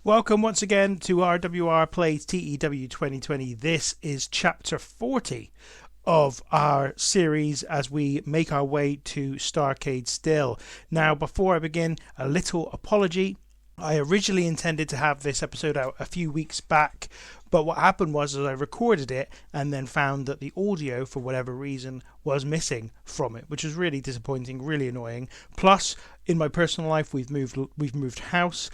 Welcome once again to RWR Plays TEW 2020. This is chapter 40 of our series as we make our way to Starrcade still. Now, before I begin, a little apology. I originally intended to have this episode out a few weeks back, but what happened was I recorded it and then found that the audio, for whatever reason, was missing from it, which was really disappointing, really annoying. Plus, in my personal life, we've moved house.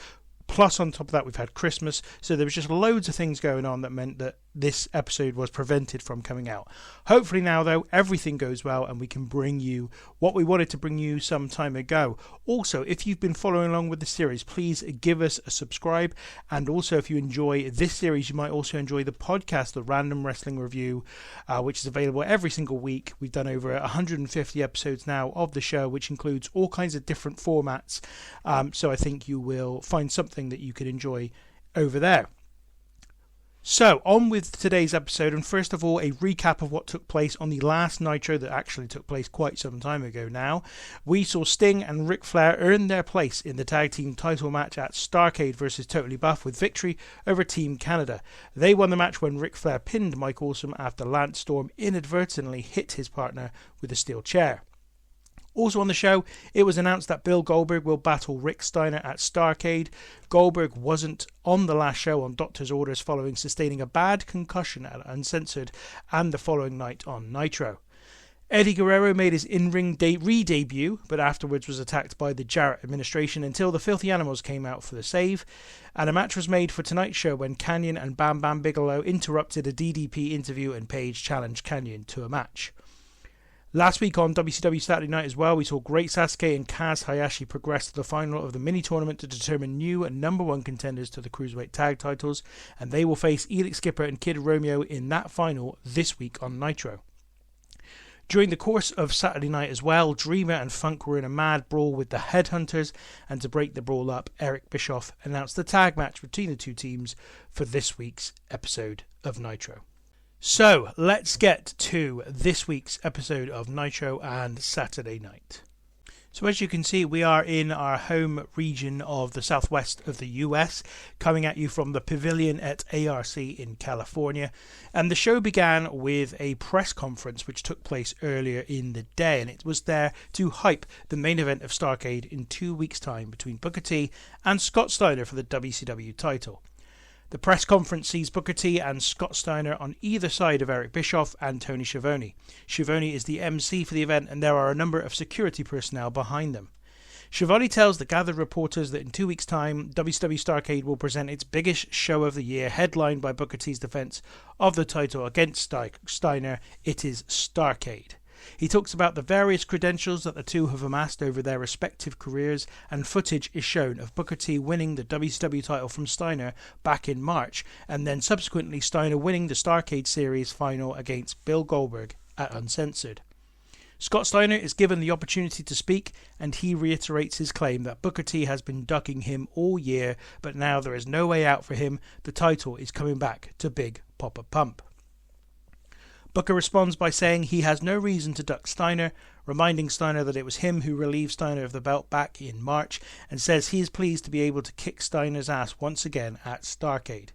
Plus, on top of that, we've had Christmas, so there was just loads of things going on that meant that this episode was prevented from coming out. Hopefully now, though, everything goes well and we can bring you what we wanted to bring you some time ago. Also, if you've been following along with the series, please give us a subscribe. And also, if you enjoy this series, you might also enjoy the podcast, the Random Wrestling Review, which is available every single week. We've done over 150 episodes now of the show, which includes all kinds of different formats. So I think you will find something that you could enjoy over there. So, on with today's episode, and first of all, a recap of what took place on the last Nitro that actually took place quite some time ago now. We saw Sting and Ric Flair earn their place in the tag team title match at Starrcade versus Totally Buff with victory over Team Canada. They won the match when Ric Flair pinned Mike Awesome after Lance Storm inadvertently hit his partner with a steel chair. Also on the show, it was announced that Bill Goldberg will battle Rick Steiner at Starrcade. Goldberg wasn't on the last show on doctor's orders following sustaining a bad concussion at Uncensored and the following night on Nitro. Eddie Guerrero made his in-ring re-debut, but afterwards was attacked by the Jarrett administration until the Filthy Animals came out for the save. And a match was made for tonight's show when Kanyon and Bam Bam Bigelow interrupted a DDP interview and Paige challenged Kanyon to a match. Last week on WCW Saturday Night as well, we saw Great Sasuke and Kaz Hayashi progress to the final of the mini-tournament to determine new and number one contenders to the Cruiserweight tag titles, and they will face Elix Skipper and Kid Romeo in that final this week on Nitro. During the course of Saturday night as well, Dreamer and Funk were in a mad brawl with the Headhunters, and to break the brawl up, Eric Bischoff announced the tag match between the two teams for this week's episode of Nitro. So, let's get to this week's episode of Nitro and Saturday Night. So as you can see, we are in our home region of the southwest of the US, coming at you from the Pavilion at ARC in California. And the show began with a press conference which took place earlier in the day, and it was there to hype the main event of Starrcade in 2 weeks' time between Booker T and Scott Steiner for the WCW title. The press conference sees Booker T and Scott Steiner on either side of Eric Bischoff and Tony Schiavone. Schiavone is the MC for the event, and there are a number of security personnel behind them. Schiavone tells the gathered reporters that in 2 weeks' time, WCW Starrcade will present its biggest show of the year, headlined by Booker T's defense of the title against Steiner. It is Starrcade. He talks about the various credentials that the two have amassed over their respective careers, and footage is shown of Booker T winning the WCW title from Steiner back in March, and then subsequently Steiner winning the Starrcade Series final against Bill Goldberg at Uncensored. Scott Steiner is given the opportunity to speak, and he reiterates his claim that Booker T has been ducking him all year, but now there is no way out for him. The title is coming back to Big Papa Pump. Booker responds by saying he has no reason to duck Steiner, reminding Steiner that it was him who relieved Steiner of the belt back in March, and says he is pleased to be able to kick Steiner's ass once again at Starrcade.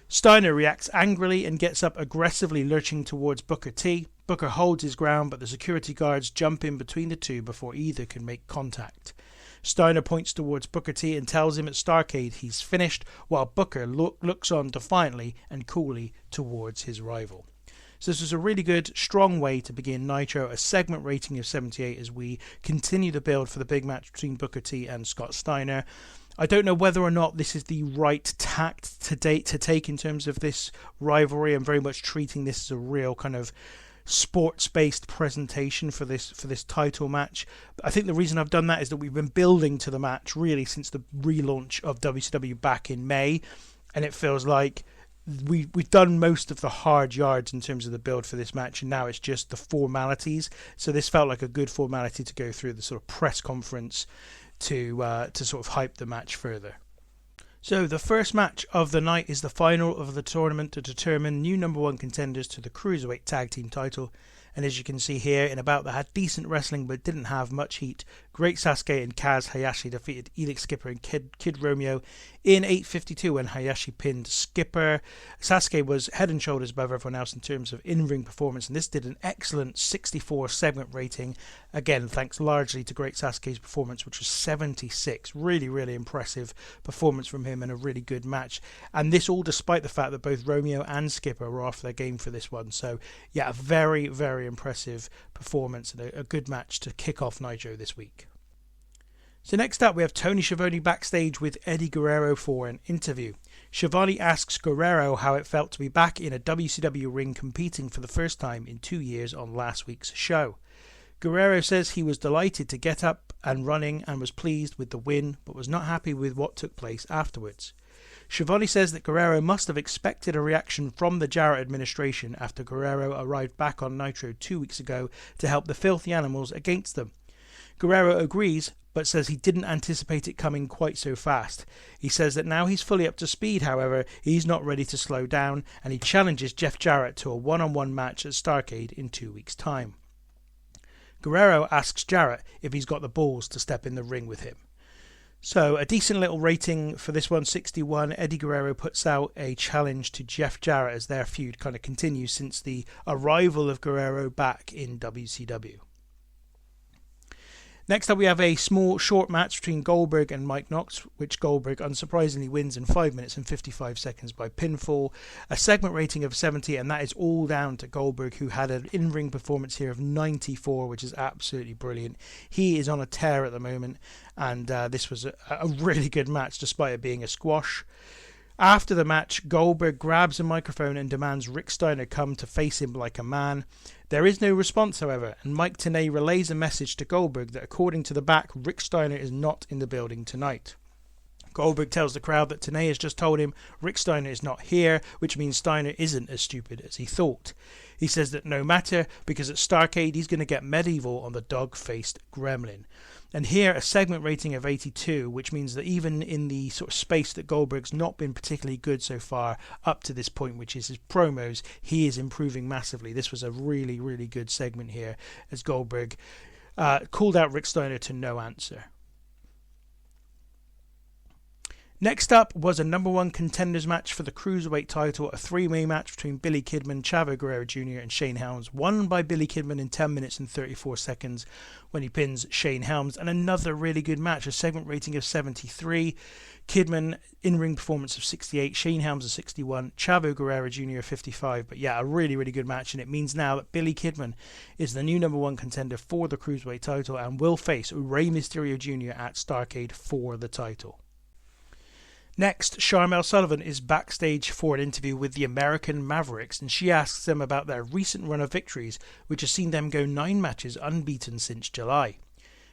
Steiner reacts angrily and gets up aggressively, lurching towards Booker T. Booker holds his ground, but the security guards jump in between the two before either can make contact. Steiner points towards Booker T and tells him at Starrcade he's finished, while Booker looks on defiantly and coolly towards his rival. So this was a really good, strong way to begin Nitro, a segment rating of 78 as we continue the build for the big match between Booker T and Scott Steiner. I don't know whether or not this is the right tact to take in terms of this rivalry. I'm very much treating this as a real kind of sports-based presentation for this title match. But I think the reason I've done that is that we've been building to the match really since the relaunch of WCW back in May, and it feels like we've done most of the hard yards in terms of the build for this match, and now it's just the formalities. So this felt like a good formality to go through the sort of press conference to sort of hype the match further. So the first match of the night is the final of the tournament to determine new number one contenders to the Cruiserweight tag team title. And as you can see here, in a bout that had decent wrestling but didn't have much heat, Great Sasuke and Kaz Hayashi defeated Elix, Skipper and Kid Romeo in 8:52 when Hayashi pinned Skipper. Sasuke was head and shoulders above everyone else in terms of in-ring performance, and this did an excellent 64 segment rating. Again, thanks largely to Great Sasuke's performance, which was 76. Really, really impressive performance from him and a really good match. And this all despite the fact that both Romeo and Skipper were off their game for this one. So, yeah, a very, very impressive performance and a good match to kick off Nitro this week. So next up we have Tony Schiavone backstage with Eddie Guerrero for an interview. Schiavone asks Guerrero how it felt to be back in a WCW ring competing for the first time in 2 years on last week's show. Guerrero says he was delighted to get up and running and was pleased with the win, but was not happy with what took place afterwards. Schiavone says that Guerrero must have expected a reaction from the Jarrett administration after Guerrero arrived back on Nitro 2 weeks ago to help the Filthy Animals against them. Guerrero agrees, but says he didn't anticipate it coming quite so fast. He says that now he's fully up to speed, however, he's not ready to slow down, and he challenges Jeff Jarrett to a one-on-one match at Starrcade in 2 weeks' time. Guerrero asks Jarrett if he's got the balls to step in the ring with him. So, a decent little rating for this one, 61. Eddie Guerrero puts out a challenge to Jeff Jarrett as their feud kind of continues since the arrival of Guerrero back in WCW. Next up we have a small short match between Goldberg and Mike Knox, which Goldberg unsurprisingly wins in 5 minutes and 55 seconds by pinfall. A segment rating of 70, and that is all down to Goldberg, who had an in-ring performance here of 94, which is absolutely brilliant. He is on a tear at the moment, and this was a really good match despite it being a squash. After the match, Goldberg grabs a microphone and demands Rick Steiner come to face him like a man. There is no response, however, and Mike Tenay relays a message to Goldberg that according to the back, Rick Steiner is not in the building tonight. Goldberg tells the crowd that Tenay has just told him Rick Steiner is not here, which means Steiner isn't as stupid as he thought. He says that no matter, because at Starrcade he's going to get medieval on the dog-faced gremlin. And here a segment rating of 82, which means that even in the sort of space that Goldberg's not been particularly good so far up to this point, which is his promos, he is improving massively. This was a really, really good segment here as Goldberg called out Rick Steiner to no answer. Next up was a number one contenders match for the Cruiserweight title, a three-way match between Billy Kidman, Chavo Guerrero Jr. and Shane Helms, won by Billy Kidman in 10 minutes and 34 seconds when he pins Shane Helms, and another really good match, a segment rating of 73, Kidman in-ring performance of 68, Shane Helms of 61, Chavo Guerrero Jr. 55, but yeah, a really, really good match, and it means now that Billy Kidman is the new number one contender for the Cruiserweight title and will face Rey Mysterio Jr. at Starrcade for the title. Next, Sharmell Sullivan is backstage for an interview with the American Mavericks, and she asks them about their recent run of victories, which has seen them go 9 matches unbeaten since July.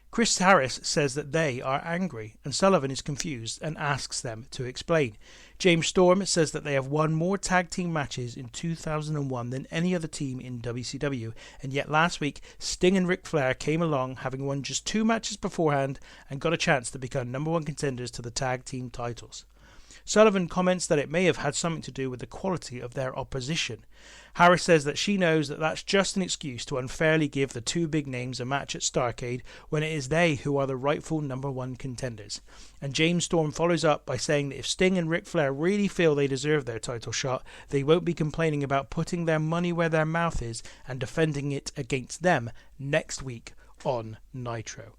Chris Harris says that they are angry, and Sullivan is confused and asks them to explain. James Storm says that they have won more tag team matches in 2001 than any other team in WCW, and yet last week Sting and Ric Flair came along, having won just 2 matches beforehand, and got a chance to become number one contenders to the tag team titles. Sullivan comments that it may have had something to do with the quality of their opposition. Harris says that she knows that that's just an excuse to unfairly give the 2 big names a match at Starrcade when it is they who are the rightful number one contenders. And James Storm follows up by saying that if Sting and Ric Flair really feel they deserve their title shot, they won't be complaining about putting their money where their mouth is and defending it against them next week on Nitro.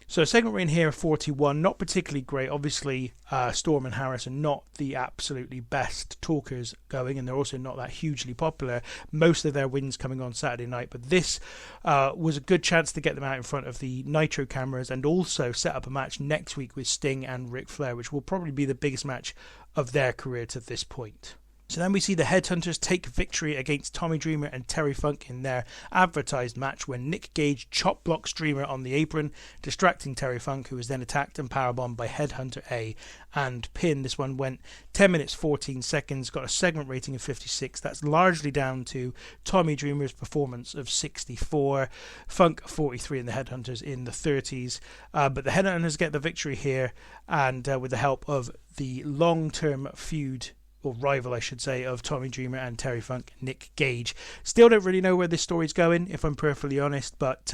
So segment we're in here, 41, not particularly great. Obviously, Storm and Harris are not the absolutely best talkers going, and they're also not that hugely popular. Most of their wins coming on Saturday night, but this was a good chance to get them out in front of the Nitro cameras and also set up a match next week with Sting and Ric Flair, which will probably be the biggest match of their career to this point. So then we see the Headhunters take victory against Tommy Dreamer and Terry Funk in their advertised match when Nick Gage chop blocks Dreamer on the apron, distracting Terry Funk, who was then attacked and powerbombed by Headhunter A and pinned. This one went 10 minutes 14 seconds, got a segment rating of 56. That's largely down to Tommy Dreamer's performance of 64, Funk 43 and the Headhunters in the 30s. But the Headhunters get the victory here, and with the help of the long-term feud, or rival I should say, of Tommy Dreamer and Terry Funk, Nick Gage. Still don't really know where this story's going, if I'm perfectly honest, but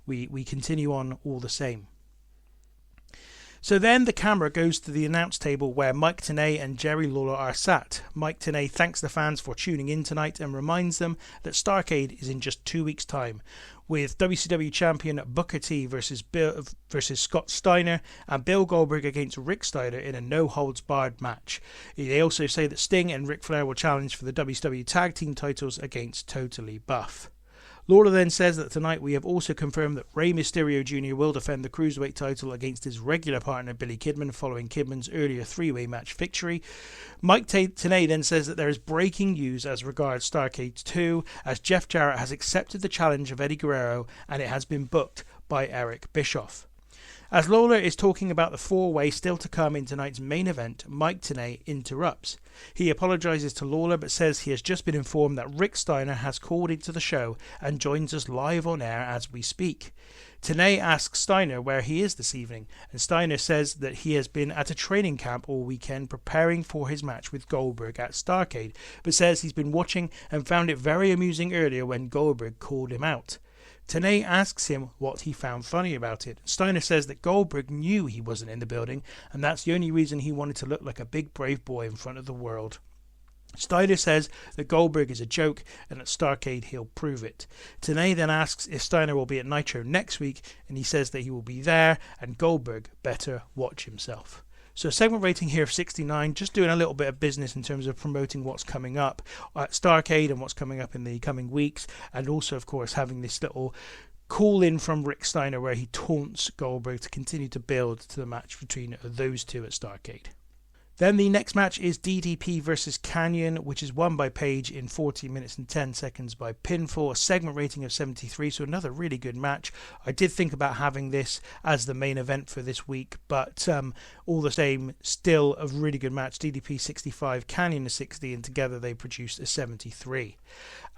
we continue on all the same. So then the camera goes to the announce table where Mike Tenay and Jerry Lawler are sat. Mike Tenay thanks the fans for tuning in tonight and reminds them that Starrcade is in just 2 weeks' time, with WCW champion Booker T versus Scott Steiner and Bill Goldberg against Rick Steiner in a no-holds-barred match. They also say that Sting and Ric Flair will challenge for the WCW tag team titles against Totally Buff. Lawler then says that tonight we have also confirmed that Rey Mysterio Jr. will defend the Cruiserweight title against his regular partner Billy Kidman following Kidman's earlier three-way match victory. Mike Tenay then says that there is breaking news as regards Starrcade 2, as Jeff Jarrett has accepted the challenge of Eddie Guerrero and it has been booked by Eric Bischoff. As Lawler is talking about the four-way still to come in tonight's main event, Mike Tenay interrupts. He apologises to Lawler but says he has just been informed that Rick Steiner has called into the show and joins us live on air as we speak. Tenay asks Steiner where he is this evening, and Steiner says that he has been at a training camp all weekend preparing for his match with Goldberg at Starrcade, but says he's been watching and found it very amusing earlier when Goldberg called him out. Tenay asks him what he found funny about it. Steiner says that Goldberg knew he wasn't in the building, and that's the only reason he wanted to look like a big brave boy in front of the world. Steiner says that Goldberg is a joke and at Starrcade he'll prove it. Tenay then asks if Steiner will be at Nitro next week, and he says that he will be there and Goldberg better watch himself. So segment rating here of 69, just doing a little bit of business in terms of promoting what's coming up at Starrcade and what's coming up in the coming weeks, and also of course having this little call in from Rick Steiner where he taunts Goldberg to continue to build to the match between those two at Starrcade. Then the next match is DDP versus Konnan, which is won by Page in 14 minutes and 10 seconds by pinfall, a segment rating of 73, so another really good match. I did think about having this as the main event for this week, but all the same, still a really good match. DDP 65, Konnan a 60, and together they produced a 73.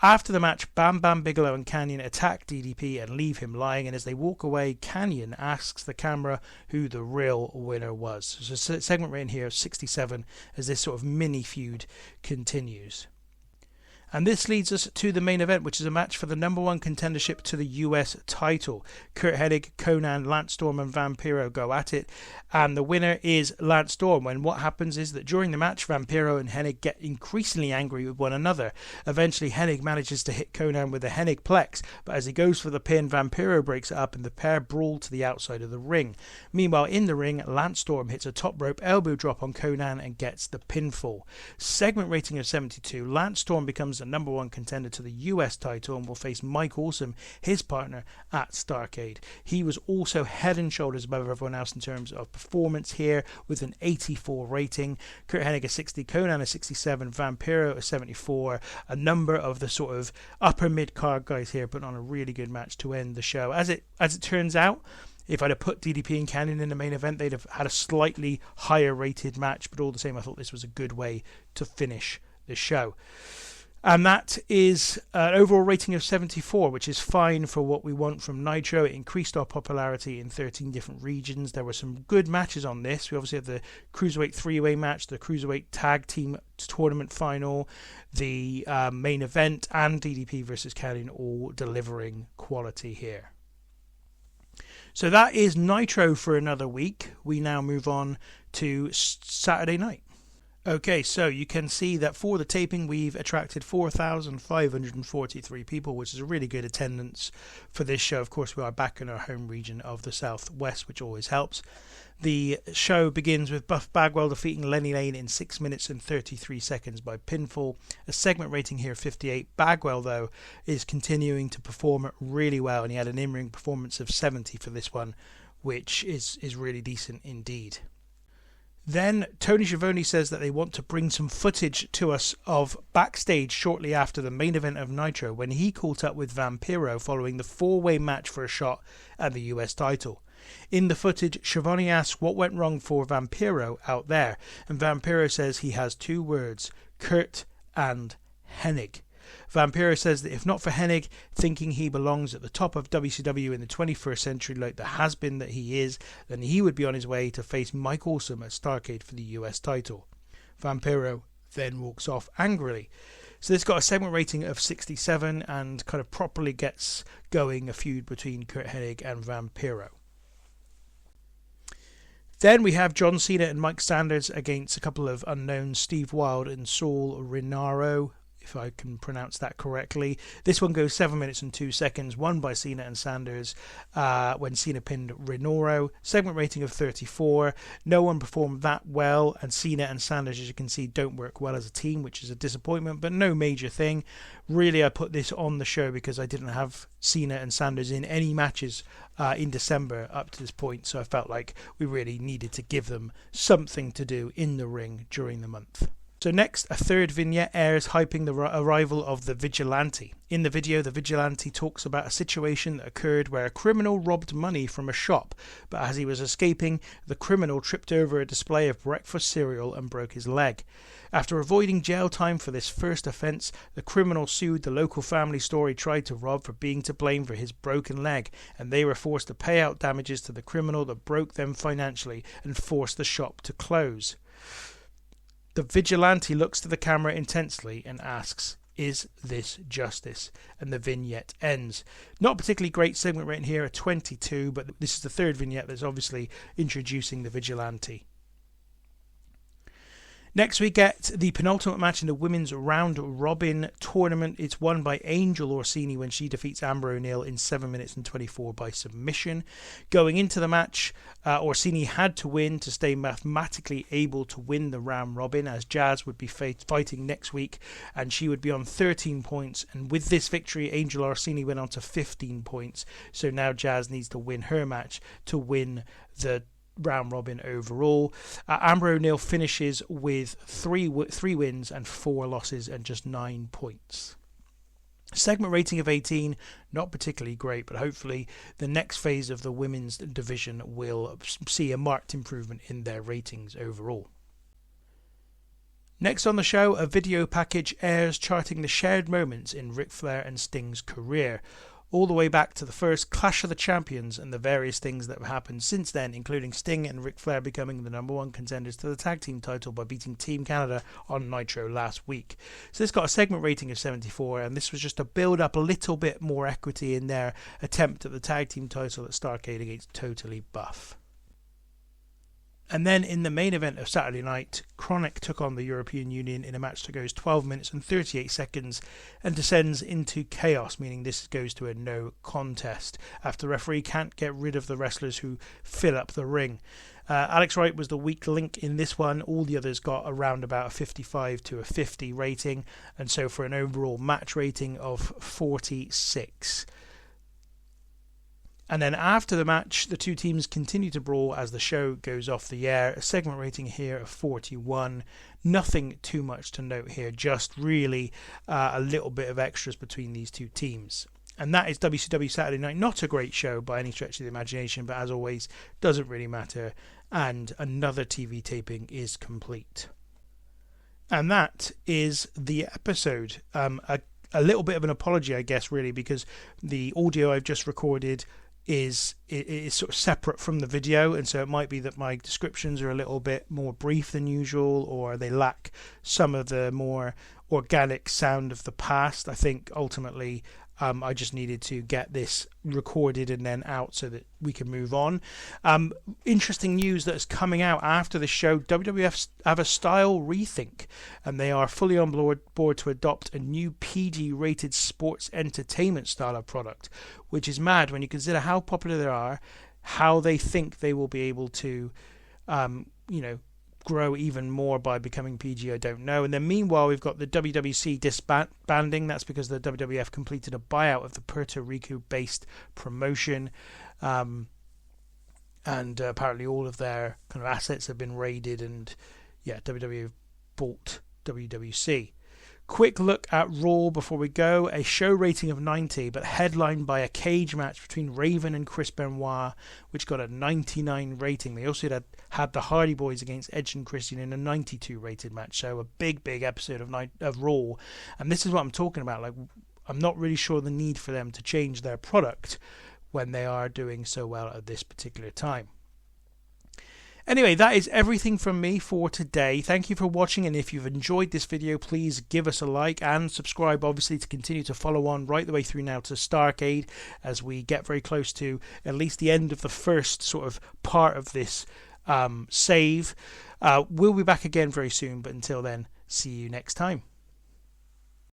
After the match, Bam Bam Bigelow and Konnan attack DDP and leave him lying, and as they walk away, Konnan asks the camera who the real winner was. So segment rating here of 67 as this sort of mini feud continues. And this leads us to the main event, which is a match for the number one contendership to the US title. Curt Hennig, Konnan, Lance Storm and Vampiro go at it, and the winner is Lance Storm. And what happens is that during the match, Vampiro and Hennig get increasingly angry with one another. Eventually, Hennig manages to hit Konnan with a Hennig Plex, but as he goes for the pin, Vampiro breaks it up and the pair brawl to the outside of the ring. Meanwhile, in the ring, Lance Storm hits a top rope elbow drop on Konnan and gets the pinfall. Segment rating of 72, Lance Storm becomes the number one contender to the US title and will face Mike Awesome, his partner, at Starrcade. He was also head and shoulders above everyone else in terms of performance here with an 84 rating. Curt Hennig a 60, Konnan a 67, Vampiro a 74. A number of the sort of upper mid-card guys here put on a really good match to end the show. As it turns out, if I'd have put DDP and Konnan in the main event, they'd have had a slightly higher rated match, but all the same I thought this was a good way to finish the show. And that is an overall rating of 74, which is fine for what we want from Nitro. It increased our popularity in 13 different regions. There were some good matches on this. We obviously had the Cruiserweight three-way match, the Cruiserweight tag team tournament final, the main event, and DDP versus Konnan all delivering quality here. So that is Nitro for another week. We now move on to Saturday night. Okay, so you can see that for the taping we've attracted 4,543 people, which is a really good attendance for this show. Of course, we are back in our home region of the Southwest, which always helps. The show begins with Buff Bagwell defeating Lenny Lane in 6 minutes and 33 seconds by pinfall. A segment rating here of 58. Bagwell, though, is continuing to perform really well, and he had an in-ring performance of 70 for this one, which is really decent indeed. Then Tony Schiavone says that they want to bring some footage to us of backstage shortly after the main event of Nitro when he caught up with Vampiro following the four-way match for a shot at the US title. In the footage, Schiavone asks what went wrong for Vampiro out there, and Vampiro says he has two words, Curt and Hennig. Vampiro says that if not for Hennig thinking he belongs at the top of WCW in the 21st century like the has-been that he is, then he would be on his way to face Mike Awesome at Starrcade for the US title. Vampiro then walks off angrily. So this got a segment rating of 67 and kind of properly gets going a feud between Curt Hennig and Vampiro. Then we have John Cena and Mike Sanders against a couple of unknowns, Steve Wild and Saul Renaro, if I can pronounce that correctly. This one goes 7 minutes and 2 seconds, won by Cena and Sanders when Cena pinned Renoro. Segment rating of 34. No one performed that well, and Cena and Sanders, as you can see, don't work well as a team, which is a disappointment, but no major thing. Really, I put this on the show because I didn't have Cena and Sanders in any matches in December up to this point, so I felt like we really needed to give them something to do in the ring during the month. So next, a third vignette airs hyping the arrival of the Vigilante. In the video, the Vigilante talks about a situation that occurred where a criminal robbed money from a shop, but as he was escaping, the criminal tripped over a display of breakfast cereal and broke his leg. After avoiding jail time for this first offence, the criminal sued the local family store he tried to rob for being to blame for his broken leg, and they were forced to pay out damages to the criminal that broke them financially and forced the shop to close. The Vigilante looks to the camera intensely and asks, "Is this justice?" And the vignette ends. Not particularly great segment rating here, a 22, but this is the third vignette that's obviously introducing the Vigilante. Next we get the penultimate match in the women's round robin tournament. It's won by Angel Orsini when she defeats Amber O'Neil in 7 minutes and 24 by submission. Going into the match, Orsini had to win to stay mathematically able to win the round robin, as Jazz would be fighting next week and she would be on 13 points, and with this victory Angel Orsini went on to 15 points, so now Jazz needs to win her match to win the round robin overall. Amber O'Neil finishes with three wins and 4 losses and just 9 points. Segment rating of 18, not particularly great, but hopefully the next phase of the women's division will see a marked improvement in their ratings overall. Next on the show, a video package airs charting the shared moments in Ric Flair and Sting's career, all the way back to the first Clash of the Champions and the various things that have happened since then, including Sting and Ric Flair becoming the #1 contenders to the tag team title by beating Team Canada on Nitro last week. So this got a segment rating of 74, and this was just to build up a little bit more equity in their attempt at the tag team title at Starrcade against Totally Buff. And then in the main event of Saturday night, Chronic took on the European Union in a match that goes 12 minutes and 38 seconds and descends into chaos, meaning this goes to a no contest after the referee can't get rid of the wrestlers who fill up the ring. Alex Wright was the weak link in this one. All the others got around about a 55 to a 50 rating, and so for an overall match rating of 46. And then after the match, the two teams continue to brawl as the show goes off the air. A segment rating here of 41. Nothing too much to note here, just really a little bit of extras between these two teams. And that is WCW Saturday Night. Not a great show by any stretch of the imagination, but as always, doesn't really matter. And another TV taping is complete. And that is the episode. A little bit of an apology, I guess, really, because the audio I've just recorded is sort of separate from the video, and so it might be that my descriptions are a little bit more brief than usual, or they lack some of the more organic sound of the past. I think ultimately I just needed to get this recorded and then out so that we can move on. Interesting news that is coming out after the show. WWF have a style rethink, and they are fully on board to adopt a new PG-rated sports entertainment style of product, which is mad when you consider how popular they are, how they think they will be able to, grow even more by becoming PG, I don't know. And then meanwhile, we've got the WWC disbanding. That's because the WWF completed a buyout of the Puerto Rico-based promotion, and apparently all of their kind of assets have been raided, and WWF bought WWC. Quick look at Raw before we go. A show rating of 90, but headlined by a cage match between Raven and Chris Benoit, which got a 99 rating. They also had the Hardy Boys against Edge and Christian in a 92 rated match. So a big episode of Raw. And this is what I'm talking about. Like, I'm not really sure the need for them to change their product when they are doing so well at this particular time. Anyway, that is everything from me for today. Thank you for watching, and if you've enjoyed this video, please give us a like and subscribe, obviously, to continue to follow on right the way through now to Starrcade, as we get very close to at least the end of the first sort of part of this save. We'll be back again very soon, but until then, see you next time.